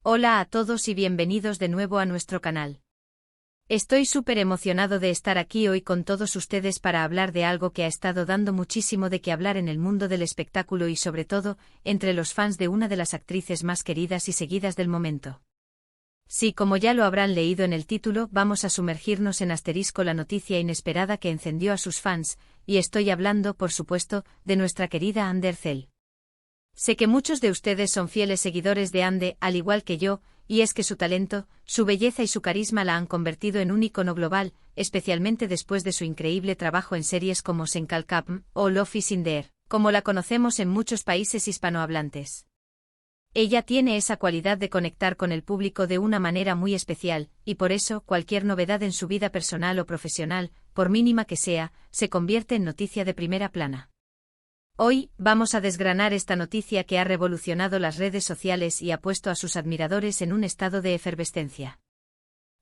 Hola a todos y bienvenidos de nuevo a nuestro canal. Estoy súper emocionado de estar aquí hoy con todos ustedes para hablar de algo que ha estado dando muchísimo de qué hablar en el mundo del espectáculo y sobre todo, entre los fans de una de las actrices más queridas y seguidas del momento. Sí, como ya lo habrán leído en el título, vamos a sumergirnos en asterisco la noticia inesperada que encendió a sus fans, y estoy hablando, por supuesto, de nuestra querida Andercel. Sé que muchos de ustedes son fieles seguidores de Ande, al igual que yo, y es que su talento, su belleza y su carisma la han convertido en un ícono global, especialmente después de su increíble trabajo en series como Senkalkapm o Love is in the Air, como la conocemos en muchos países hispanohablantes. Ella tiene esa cualidad de conectar con el público de una manera muy especial, y por eso, cualquier novedad en su vida personal o profesional, por mínima que sea, se convierte en noticia de primera plana. Hoy, vamos a desgranar esta noticia que ha revolucionado las redes sociales y ha puesto a sus admiradores en un estado de efervescencia.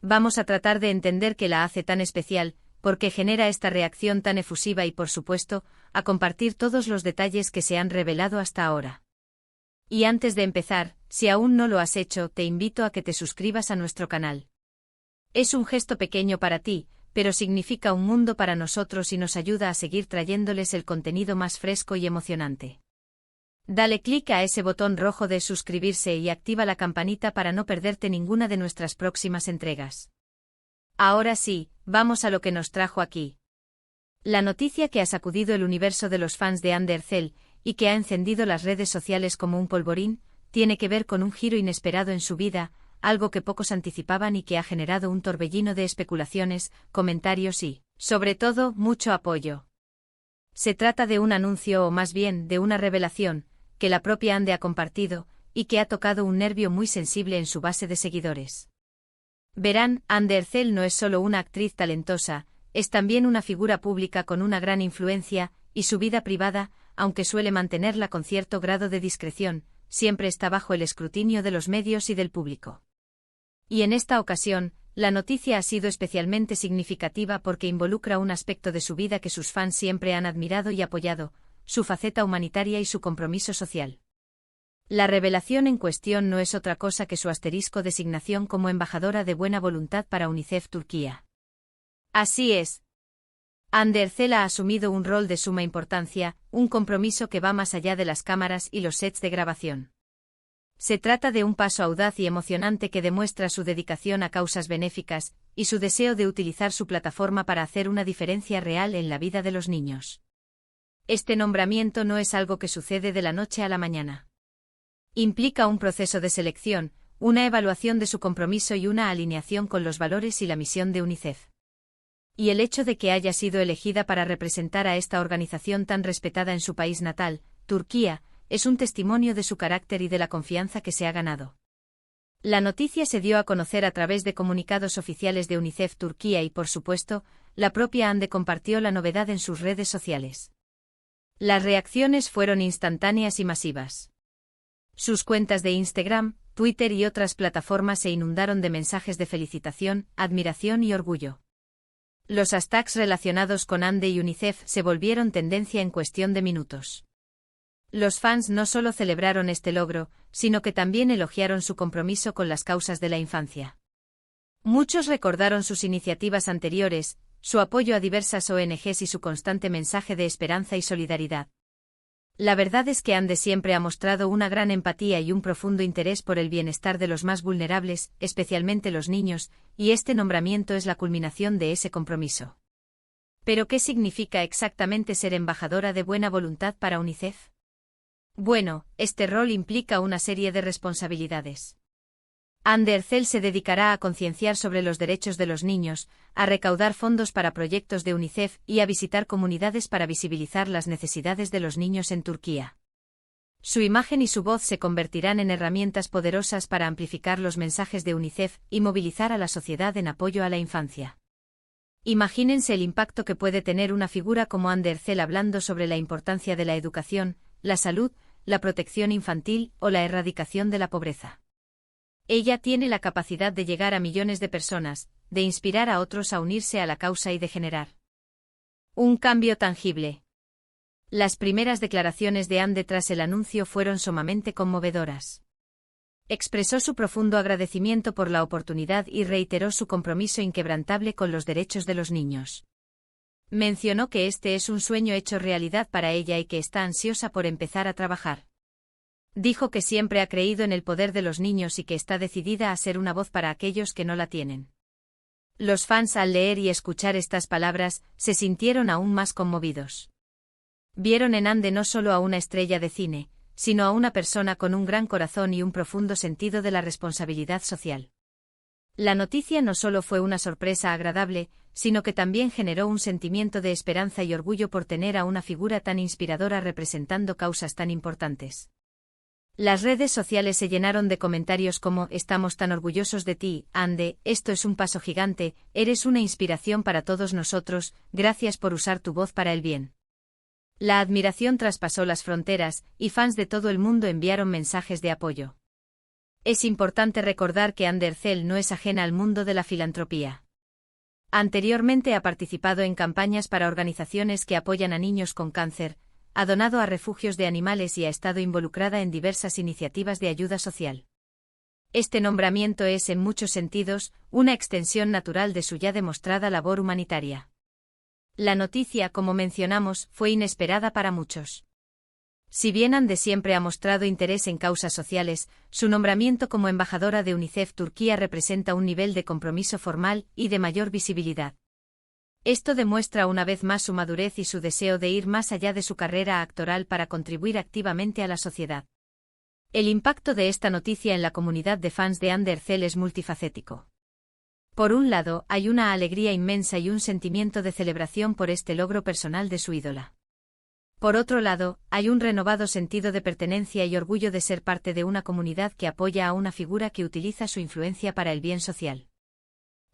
Vamos a tratar de entender qué la hace tan especial, por qué genera esta reacción tan efusiva y, por supuesto, a compartir todos los detalles que se han revelado hasta ahora. Y antes de empezar, si aún no lo has hecho, te invito a que te suscribas a nuestro canal. Es un gesto pequeño para ti, pero significa un mundo para nosotros y nos ayuda a seguir trayéndoles el contenido más fresco y emocionante. Dale clic a ese botón rojo de suscribirse y activa la campanita para no perderte ninguna de nuestras próximas entregas. Ahora sí, vamos a lo que nos trajo aquí. La noticia que ha sacudido el universo de los fans de Andercel y que ha encendido las redes sociales como un polvorín, tiene que ver con un giro inesperado en su vida, algo que pocos anticipaban y que ha generado un torbellino de especulaciones, comentarios y, sobre todo, mucho apoyo. Se trata de un anuncio o más bien de una revelación, que la propia Ande ha compartido, y que ha tocado un nervio muy sensible en su base de seguidores. Verán, Andercel no es solo una actriz talentosa, es también una figura pública con una gran influencia, y su vida privada, aunque suele mantenerla con cierto grado de discreción, siempre está bajo el escrutinio de los medios y del público. Y en esta ocasión, la noticia ha sido especialmente significativa porque involucra un aspecto de su vida que sus fans siempre han admirado y apoyado, su faceta humanitaria y su compromiso social. La revelación en cuestión no es otra cosa que su asterisco designación como embajadora de buena voluntad para UNICEF Turquía. Así es. Andercel ha asumido un rol de suma importancia, un compromiso que va más allá de las cámaras y los sets de grabación. Se trata de un paso audaz y emocionante que demuestra su dedicación a causas benéficas y su deseo de utilizar su plataforma para hacer una diferencia real en la vida de los niños. Este nombramiento no es algo que sucede de la noche a la mañana. Implica un proceso de selección, una evaluación de su compromiso y una alineación con los valores y la misión de UNICEF. Y el hecho de que haya sido elegida para representar a esta organización tan respetada en su país natal, Turquía, es un testimonio de su carácter y de la confianza que se ha ganado. La noticia se dio a conocer a través de comunicados oficiales de UNICEF Turquía y, por supuesto, la propia Ande compartió la novedad en sus redes sociales. Las reacciones fueron instantáneas y masivas. Sus cuentas de Instagram, Twitter y otras plataformas se inundaron de mensajes de felicitación, admiración y orgullo. Los hashtags relacionados con Ande y UNICEF se volvieron tendencia en cuestión de minutos. Los fans no solo celebraron este logro, sino que también elogiaron su compromiso con las causas de la infancia. Muchos recordaron sus iniciativas anteriores, su apoyo a diversas ONGs y su constante mensaje de esperanza y solidaridad. La verdad es que Ande siempre ha mostrado una gran empatía y un profundo interés por el bienestar de los más vulnerables, especialmente los niños, y este nombramiento es la culminación de ese compromiso. ¿Pero qué significa exactamente ser embajadora de buena voluntad para UNICEF? Bueno, este rol implica una serie de responsabilidades. Andercel se dedicará a concienciar sobre los derechos de los niños, a recaudar fondos para proyectos de UNICEF y a visitar comunidades para visibilizar las necesidades de los niños en Turquía. Su imagen y su voz se convertirán en herramientas poderosas para amplificar los mensajes de UNICEF y movilizar a la sociedad en apoyo a la infancia. Imagínense el impacto que puede tener una figura como Andercel hablando sobre la importancia de la educación, la salud, la protección infantil o la erradicación de la pobreza. Ella tiene la capacidad de llegar a millones de personas, de inspirar a otros a unirse a la causa y de generar un cambio tangible. Las primeras declaraciones de Ande tras el anuncio fueron sumamente conmovedoras. Expresó su profundo agradecimiento por la oportunidad y reiteró su compromiso inquebrantable con los derechos de los niños. Mencionó que este es un sueño hecho realidad para ella y que está ansiosa por empezar a trabajar. Dijo que siempre ha creído en el poder de los niños y que está decidida a ser una voz para aquellos que no la tienen. Los fans, al leer y escuchar estas palabras, se sintieron aún más conmovidos. Vieron en Ande no solo a una estrella de cine, sino a una persona con un gran corazón y un profundo sentido de la responsabilidad social. La noticia no solo fue una sorpresa agradable, sino que también generó un sentimiento de esperanza y orgullo por tener a una figura tan inspiradora representando causas tan importantes. Las redes sociales se llenaron de comentarios como «Estamos tan orgullosos de ti, Ande, esto es un paso gigante, eres una inspiración para todos nosotros, gracias por usar tu voz para el bien». La admiración traspasó las fronteras, y fans de todo el mundo enviaron mensajes de apoyo. Es importante recordar que Ande Ercel no es ajena al mundo de la filantropía. Anteriormente ha participado en campañas para organizaciones que apoyan a niños con cáncer, ha donado a refugios de animales y ha estado involucrada en diversas iniciativas de ayuda social. Este nombramiento es, en muchos sentidos, una extensión natural de su ya demostrada labor humanitaria. La noticia, como mencionamos, fue inesperada para muchos. Si bien Ande siempre ha mostrado interés en causas sociales, su nombramiento como embajadora de UNICEF Turquía representa un nivel de compromiso formal y de mayor visibilidad. Esto demuestra una vez más su madurez y su deseo de ir más allá de su carrera actoral para contribuir activamente a la sociedad. El impacto de esta noticia en la comunidad de fans de Ande Ercel es multifacético. Por un lado, hay una alegría inmensa y un sentimiento de celebración por este logro personal de su ídola. Por otro lado, hay un renovado sentido de pertenencia y orgullo de ser parte de una comunidad que apoya a una figura que utiliza su influencia para el bien social.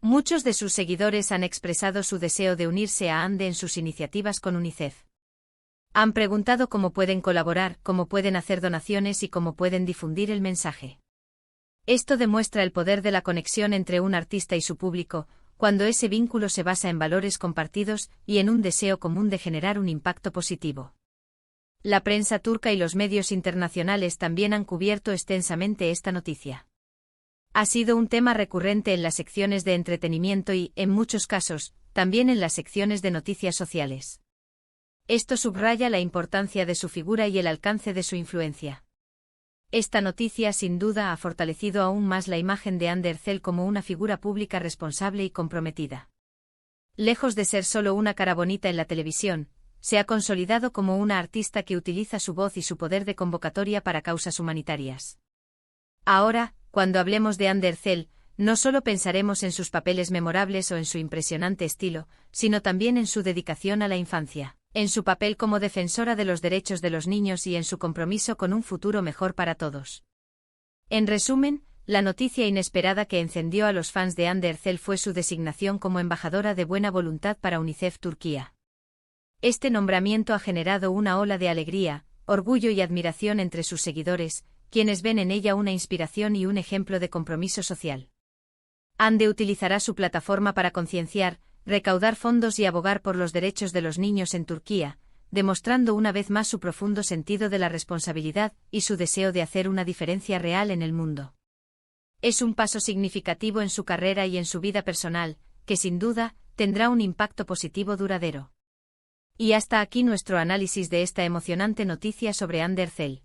Muchos de sus seguidores han expresado su deseo de unirse a Ande en sus iniciativas con UNICEF. Han preguntado cómo pueden colaborar, cómo pueden hacer donaciones y cómo pueden difundir el mensaje. Esto demuestra el poder de la conexión entre un artista y su público, cuando ese vínculo se basa en valores compartidos y en un deseo común de generar un impacto positivo. La prensa turca y los medios internacionales también han cubierto extensamente esta noticia. Ha sido un tema recurrente en las secciones de entretenimiento y, en muchos casos, también en las secciones de noticias sociales. Esto subraya la importancia de su figura y el alcance de su influencia. Esta noticia sin duda ha fortalecido aún más la imagen de Ande Ercel como una figura pública responsable y comprometida. Lejos de ser solo una cara bonita en la televisión, se ha consolidado como una artista que utiliza su voz y su poder de convocatoria para causas humanitarias. Ahora, cuando hablemos de Ande Ercel, no solo pensaremos en sus papeles memorables o en su impresionante estilo, sino también en su dedicación a la infancia, en su papel como defensora de los derechos de los niños y en su compromiso con un futuro mejor para todos. En resumen, la noticia inesperada que encendió a los fans de Ande Ercel fue su designación como embajadora de buena voluntad para UNICEF Turquía. Este nombramiento ha generado una ola de alegría, orgullo y admiración entre sus seguidores, quienes ven en ella una inspiración y un ejemplo de compromiso social. Ande utilizará su plataforma para concienciar, recaudar fondos y abogar por los derechos de los niños en Turquía, demostrando una vez más su profundo sentido de la responsabilidad y su deseo de hacer una diferencia real en el mundo. Es un paso significativo en su carrera y en su vida personal, que sin duda, tendrá un impacto positivo duradero. Y hasta aquí nuestro análisis de esta emocionante noticia sobre Ande Ercel.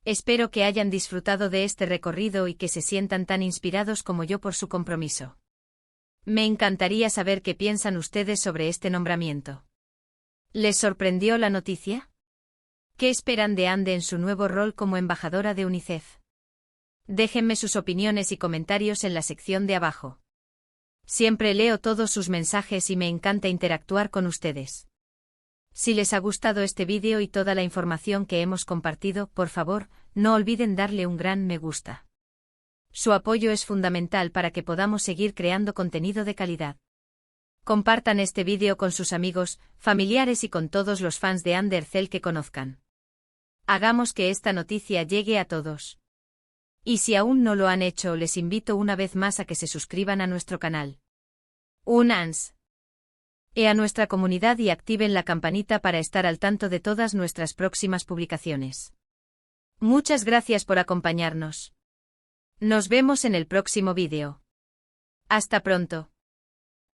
Espero que hayan disfrutado de este recorrido y que se sientan tan inspirados como yo por su compromiso. Me encantaría saber qué piensan ustedes sobre este nombramiento. ¿Les sorprendió la noticia? ¿Qué esperan de Ande en su nuevo rol como embajadora de UNICEF? Déjenme sus opiniones y comentarios en la sección de abajo. Siempre leo todos sus mensajes y me encanta interactuar con ustedes. Si les ha gustado este vídeo y toda la información que hemos compartido, por favor, no olviden darle un gran me gusta. Su apoyo es fundamental para que podamos seguir creando contenido de calidad. Compartan este vídeo con sus amigos, familiares y con todos los fans de Ande Ercel que conozcan. Hagamos que esta noticia llegue a todos. Y si aún no lo han hecho, les invito una vez más a que se suscriban a nuestro canal. Únanse a nuestra comunidad y activen la campanita para estar al tanto de todas nuestras próximas publicaciones. Muchas gracias por acompañarnos. Nos vemos en el próximo vídeo. Hasta pronto.